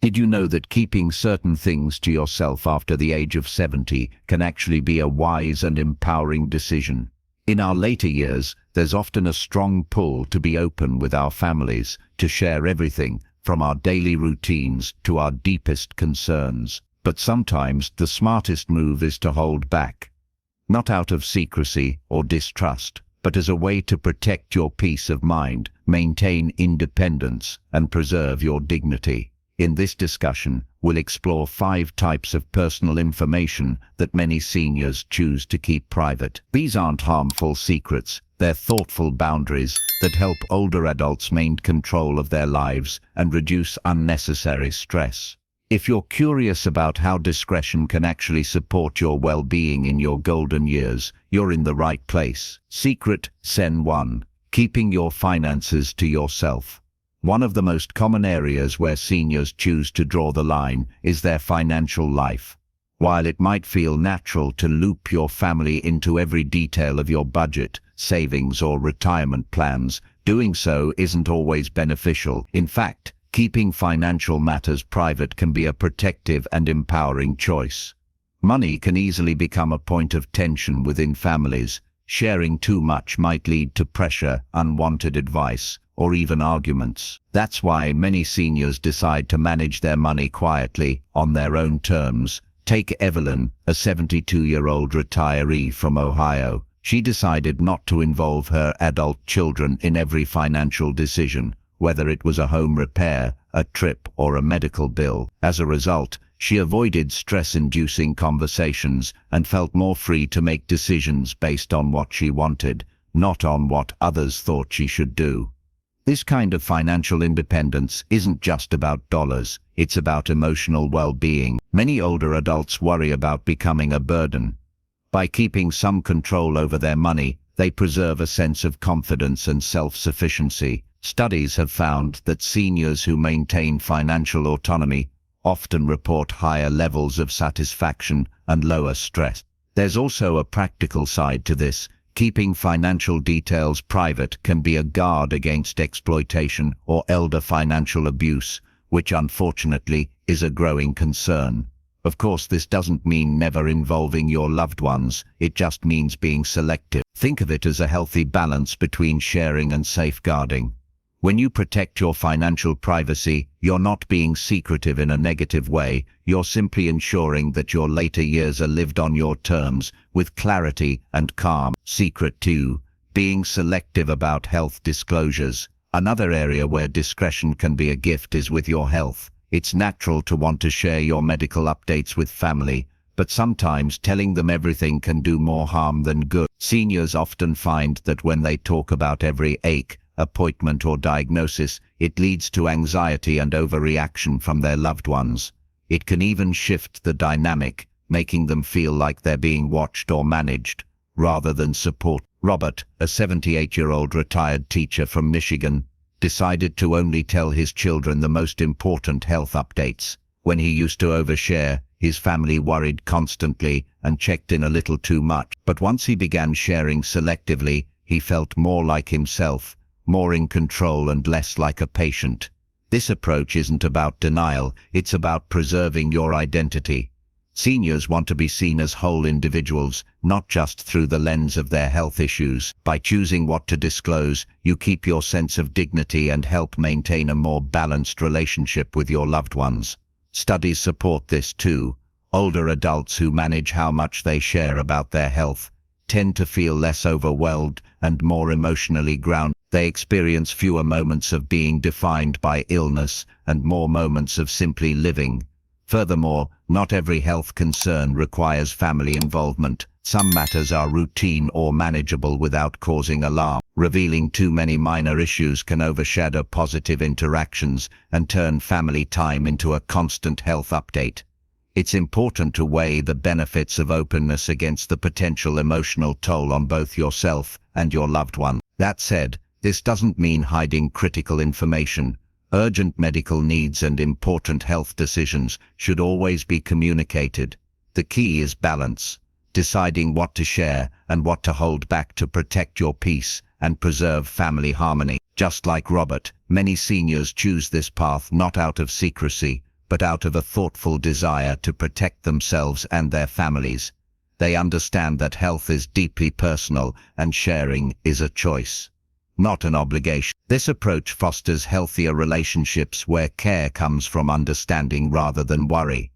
Did you know that keeping certain things to yourself after the age of 70 can actually be a wise and empowering decision? In our later years, there's often a strong pull to be open with our families, to share everything, from our daily routines to our deepest concerns. But sometimes the smartest move is to hold back. Not out of secrecy or distrust, but as a way to protect your peace of mind, maintain independence, and preserve your dignity. In this discussion, we'll explore 5 types of personal information that many seniors choose to keep private. These aren't harmful secrets, they're thoughtful boundaries that help older adults maintain control of their lives and reduce unnecessary stress. If you're curious about how discretion can actually support your well-being in your golden years, you're in the right place. Secret Sen 1. Keeping your finances to yourself. One of the most common areas where seniors choose to draw the line is their financial life. While it might feel natural to loop your family into every detail of your budget, savings, or retirement plans, doing so isn't always beneficial. In fact, keeping financial matters private can be a protective and empowering choice. Money can easily become a point of tension within families. Sharing too much might lead to pressure, unwanted advice, or even arguments. That's why many seniors decide to manage their money quietly, on their own terms. Take Evelyn, a 72-year-old retiree from Ohio. She decided not to involve her adult children in every financial decision, whether it was a home repair, a trip, or a medical bill. As a result, she avoided stress-inducing conversations and felt more free to make decisions based on what she wanted, not on what others thought she should do. This kind of financial independence isn't just about dollars, it's about emotional well-being. Many older adults worry about becoming a burden. By keeping some control over their money, they preserve a sense of confidence and self-sufficiency. Studies have found that seniors who maintain financial autonomy often report higher levels of satisfaction and lower stress. There's also a practical side to this. Keeping financial details private can be a guard against exploitation or elder financial abuse, which unfortunately is a growing concern. Of course, this doesn't mean never involving your loved ones, it just means being selective. Think of it as a healthy balance between sharing and safeguarding. When you protect your financial privacy, you're not being secretive in a negative way, you're simply ensuring that your later years are lived on your terms, with clarity and calm. Secret 2. Being selective about health disclosures. Another area where discretion can be a gift is with your health. It's natural to want to share your medical updates with family, but sometimes telling them everything can do more harm than good. Seniors often find that when they talk about every ache, appointment, or diagnosis, it leads to anxiety and overreaction from their loved ones. It can even shift the dynamic, making them feel like they're being watched or managed, rather than support. Robert, a 78-year-old retired teacher from Michigan, decided to only tell his children the most important health updates. When he used to overshare, his family worried constantly and checked in a little too much. But once he began sharing selectively, he felt more like himself, more in control and less like a patient. This approach isn't about denial, it's about preserving your identity. Seniors want to be seen as whole individuals, not just through the lens of their health issues. By choosing what to disclose, you keep your sense of dignity and help maintain a more balanced relationship with your loved ones. Studies support this too. Older adults who manage how much they share about their health tend to feel less overwhelmed and more emotionally grounded. They experience fewer moments of being defined by illness and more moments of simply living. Furthermore, not every health concern requires family involvement. Some matters are routine or manageable without causing alarm. Revealing too many minor issues can overshadow positive interactions and turn family time into a constant health update. It's important to weigh the benefits of openness against the potential emotional toll on both yourself and your loved one. That said, this doesn't mean hiding critical information. Urgent medical needs and important health decisions should always be communicated. The key is balance, deciding what to share and what to hold back to protect your peace and preserve family harmony. Just like Robert, many seniors choose this path not out of secrecy, but out of a thoughtful desire to protect themselves and their families. They understand that health is deeply personal and sharing is a choice, not an obligation. This approach fosters healthier relationships where care comes from understanding rather than worry.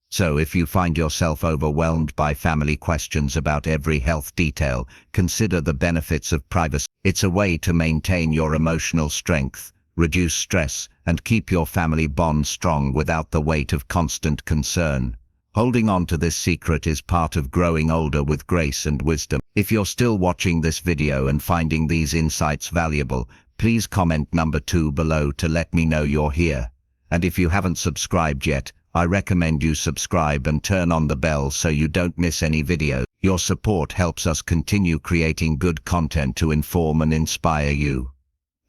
So if you find yourself overwhelmed by family questions about every health detail, consider the benefits of privacy. It's a way to maintain your emotional strength, reduce stress, and keep your family bond strong without the weight of constant concern. Holding on to this secret is part of growing older with grace and wisdom. If you're still watching this video and finding these insights valuable, please comment number 2 below to let me know you're here. And if you haven't subscribed yet, I recommend you subscribe and turn on the bell so you don't miss any video. Your support helps us continue creating good content to inform and inspire you.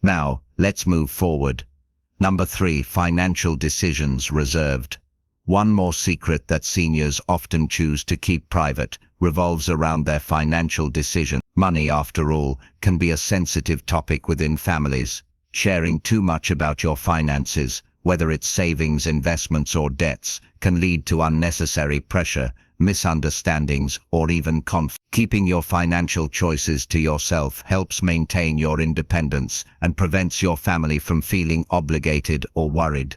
Now, let's move forward. Number 3, financial decisions reserved. One more secret that seniors often choose to keep private revolves around their financial decision. Money, after all, can be a sensitive topic within families. Sharing too much about your finances, whether it's savings, investments, or debts, can lead to unnecessary pressure, misunderstandings, or even conflict. Keeping your financial choices to yourself helps maintain your independence and prevents your family from feeling obligated or worried.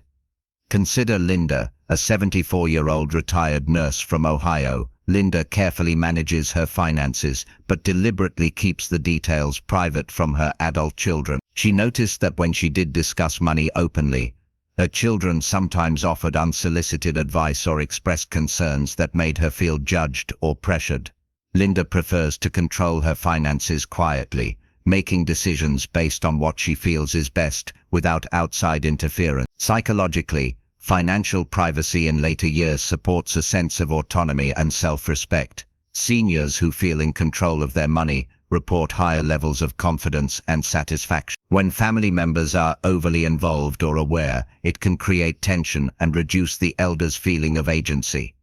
Consider Linda, a 74-year-old retired nurse from Ohio. Linda carefully manages her finances, but deliberately keeps the details private from her adult children. She noticed that when she did discuss money openly, her children sometimes offered unsolicited advice or expressed concerns that made her feel judged or pressured. Linda prefers to control her finances quietly, making decisions based on what she feels is best, without outside interference. Psychologically, financial privacy in later years supports a sense of autonomy and self-respect. Seniors who feel in control of their money report higher levels of confidence and satisfaction. When family members are overly involved or aware, it can create tension and reduce the elders' feeling of agency.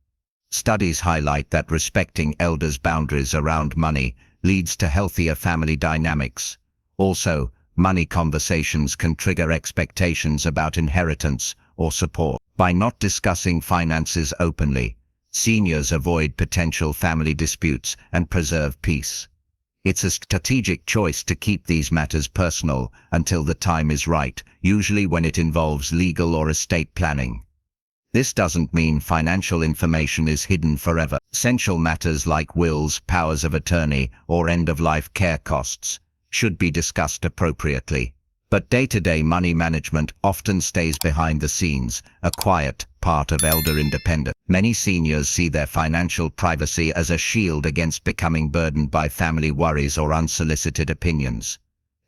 Studies highlight that respecting elders' boundaries around money leads to healthier family dynamics. Also, money conversations can trigger expectations about inheritance or support. By not discussing finances openly, seniors avoid potential family disputes and preserve peace. It's a strategic choice to keep these matters personal until the time is right, usually when it involves legal or estate planning. This doesn't mean financial information is hidden forever. Essential matters like wills, powers of attorney, or end-of-life care costs should be discussed appropriately. But day-to-day money management often stays behind the scenes, a quiet part of elder independence. Many seniors see their financial privacy as a shield against becoming burdened by family worries or unsolicited opinions.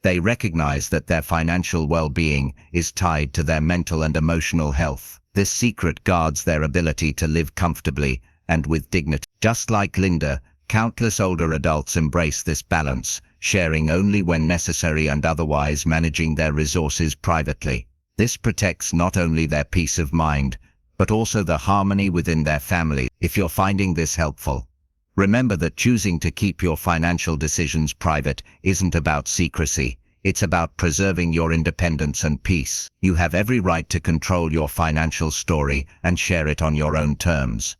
They recognize that their financial well-being is tied to their mental and emotional health. This secret guards their ability to live comfortably and with dignity. Just like Linda, countless older adults embrace this balance, sharing only when necessary and otherwise managing their resources privately. This protects not only their peace of mind, but also the harmony within their family. If you're finding this helpful, remember that choosing to keep your financial decisions private isn't about secrecy. It's about preserving your independence and peace. You have every right to control your financial story and share it on your own terms.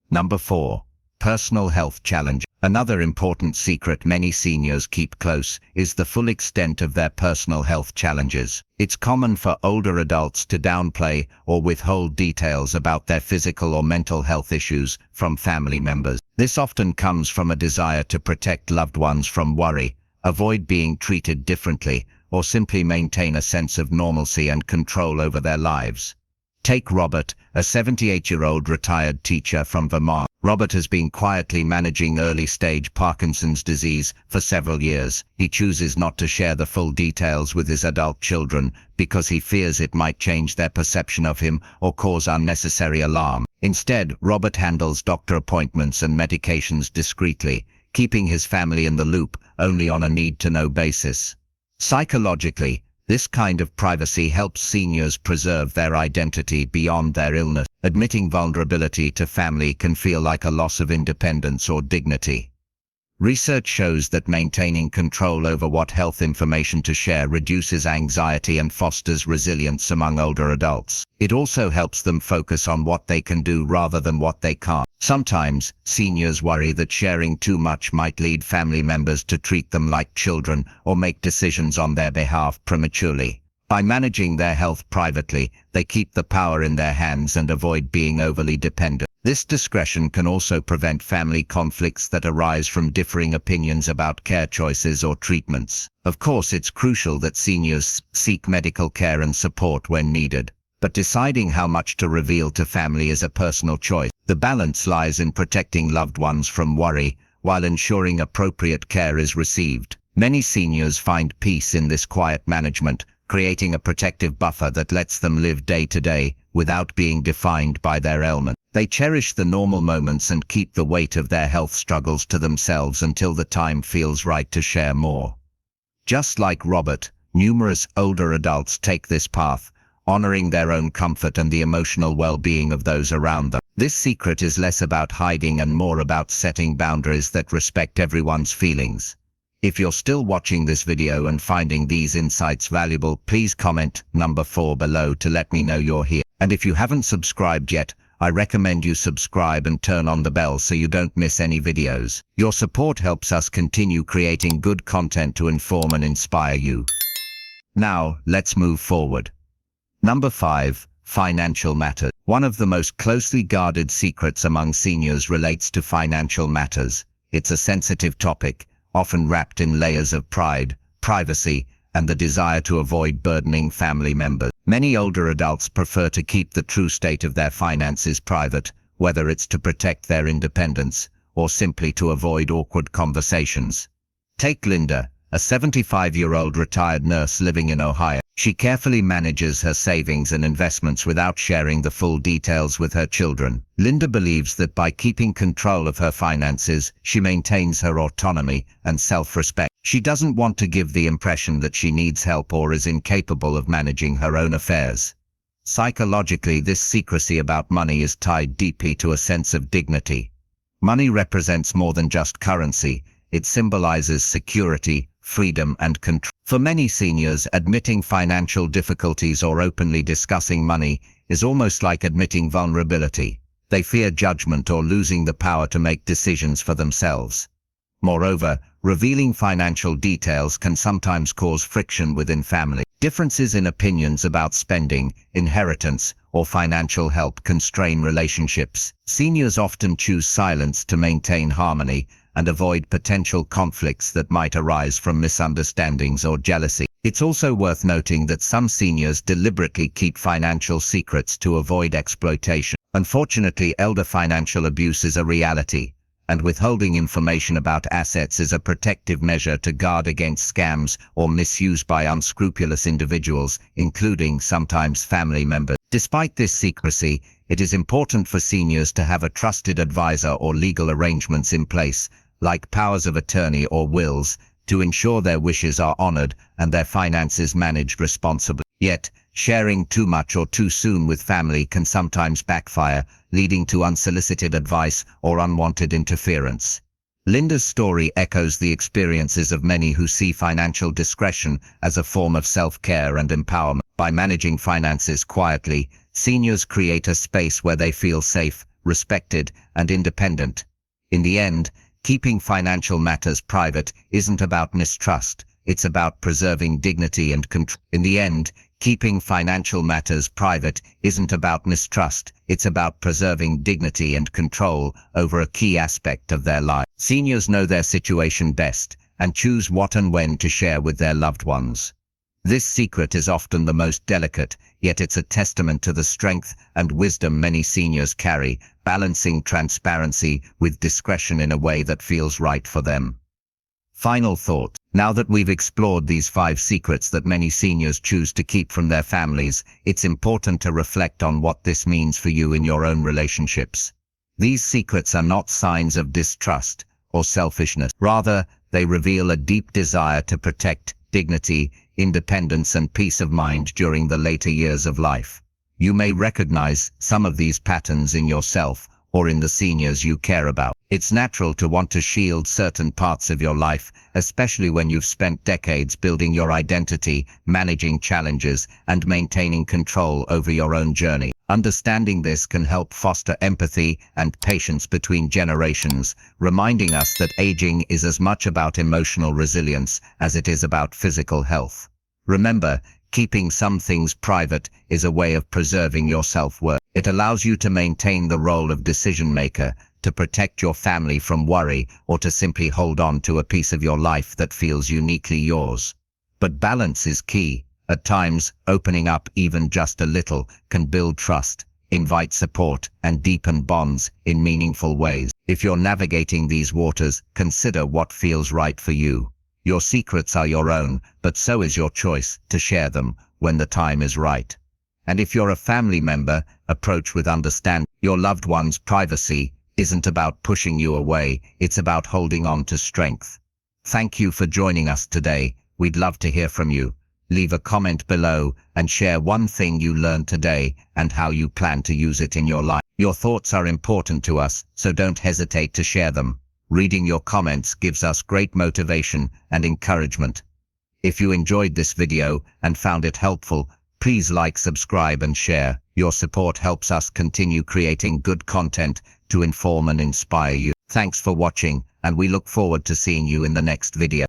Number 4. Personal health challenge. Another important secret many seniors keep close is the full extent of their personal health challenges. It's common for older adults to downplay or withhold details about their physical or mental health issues from family members. This often comes from a desire to protect loved ones from worry, avoid being treated differently, or simply maintain a sense of normalcy and control over their lives. Take Robert, a 78-year-old retired teacher from Vermont. Robert has been quietly managing early-stage Parkinson's disease for several years. He chooses not to share the full details with his adult children because he fears it might change their perception of him or cause unnecessary alarm. Instead, Robert handles doctor appointments and medications discreetly, keeping his family in the loop only on a need-to-know basis. Psychologically, this kind of privacy helps seniors preserve their identity beyond their illness. Admitting vulnerability to family can feel like a loss of independence or dignity. Research shows that maintaining control over what health information to share reduces anxiety and fosters resilience among older adults. It also helps them focus on what they can do rather than what they can't. Sometimes, seniors worry that sharing too much might lead family members to treat them like children or make decisions on their behalf prematurely. By managing their health privately, they keep the power in their hands and avoid being overly dependent. This discretion can also prevent family conflicts that arise from differing opinions about care choices or treatments. Of course, it's crucial that seniors seek medical care and support when needed, but deciding how much to reveal to family is a personal choice. The balance lies in protecting loved ones from worry, while ensuring appropriate care is received. Many seniors find peace in this quiet management, creating a protective buffer that lets them live day to day without being defined by their ailment. They cherish the normal moments and keep the weight of their health struggles to themselves until the time feels right to share more. Just like Robert, numerous older adults take this path, honoring their own comfort and the emotional well-being of those around them. This secret is less about hiding and more about setting boundaries that respect everyone's feelings. If you're still watching this video and finding these insights valuable, please comment number 4 below to let me know you're here. And if you haven't subscribed yet, I recommend you subscribe and turn on the bell so you don't miss any videos. Your support helps us continue creating good content to inform and inspire you. Now, let's move forward. Number 5. Financial matters. One of the most closely guarded secrets among seniors relates to financial matters. It's a sensitive topic, often wrapped in layers of pride, privacy, and the desire to avoid burdening family members. Many older adults prefer to keep the true state of their finances private, whether it's to protect their independence or simply to avoid awkward conversations. Take Linda, a 75-year-old retired nurse living in Ohio. She carefully manages her savings and investments without sharing the full details with her children. Linda believes that by keeping control of her finances, she maintains her autonomy and self-respect. She doesn't want to give the impression that she needs help or is incapable of managing her own affairs. Psychologically, this secrecy about money is tied deeply to a sense of dignity. Money represents more than just currency. It symbolizes security, freedom, and control. For many seniors, admitting financial difficulties or openly discussing money is almost like admitting vulnerability. They fear judgment or losing the power to make decisions for themselves. Moreover, revealing financial details can sometimes cause friction within family. Differences in opinions about spending, inheritance, or financial help can strain relationships. Seniors often choose silence to maintain harmony and avoid potential conflicts that might arise from misunderstandings or jealousy. It's also worth noting that some seniors deliberately keep financial secrets to avoid exploitation. Unfortunately, elder financial abuse is a reality, and withholding information about assets is a protective measure to guard against scams or misuse by unscrupulous individuals, including sometimes family members. Despite this secrecy, it is important for seniors to have a trusted advisor or legal arrangements in place, like powers of attorney or wills, to ensure their wishes are honored and their finances managed responsibly. Yet, sharing too much or too soon with family can sometimes backfire, leading to unsolicited advice or unwanted interference. Linda's story echoes the experiences of many who see financial discretion as a form of self-care and empowerment. By managing finances quietly, seniors create a space where they feel safe, respected, and independent. In the end, keeping financial matters private isn't about mistrust, it's about preserving dignity and control. In the end, keeping financial matters private isn't about mistrust, it's about preserving dignity and control over a key aspect of their life. Seniors know their situation best and choose what and when to share with their loved ones. This secret is often the most delicate, yet it's a testament to the strength and wisdom many seniors carry, balancing transparency with discretion in a way that feels right for them. Final thought. Now that we've explored these 5 secrets that many seniors choose to keep from their families, it's important to reflect on what this means for you in your own relationships. These secrets are not signs of distrust or selfishness. Rather, they reveal a deep desire to protect dignity, independence, and peace of mind during the later years of life. You may recognize some of these patterns in yourself or in the seniors you care about. It's natural to want to shield certain parts of your life, especially when you've spent decades building your identity, managing challenges, and maintaining control over your own journey. Understanding this can help foster empathy and patience between generations, reminding us that aging is as much about emotional resilience as it is about physical health. Remember, keeping some things private is a way of preserving your self-worth. It allows you to maintain the role of decision-maker, to protect your family from worry, or to simply hold on to a piece of your life that feels uniquely yours. But balance is key. At times, opening up even just a little can build trust, invite support, and deepen bonds in meaningful ways. If you're navigating these waters, consider what feels right for you. Your secrets are your own, but so is your choice to share them when the time is right. And if you're a family member, approach with understanding. Your loved one's privacy isn't about pushing you away, it's about holding on to strength. Thank you for joining us today. We'd love to hear from you. Leave a comment below and share one thing you learned today and how you plan to use it in your life. Your thoughts are important to us, so don't hesitate to share them. Reading your comments gives us great motivation and encouragement. If you enjoyed this video and found it helpful, please like, subscribe, and share. Your support helps us continue creating good content to inform and inspire you. Thanks for watching, and we look forward to seeing you in the next video.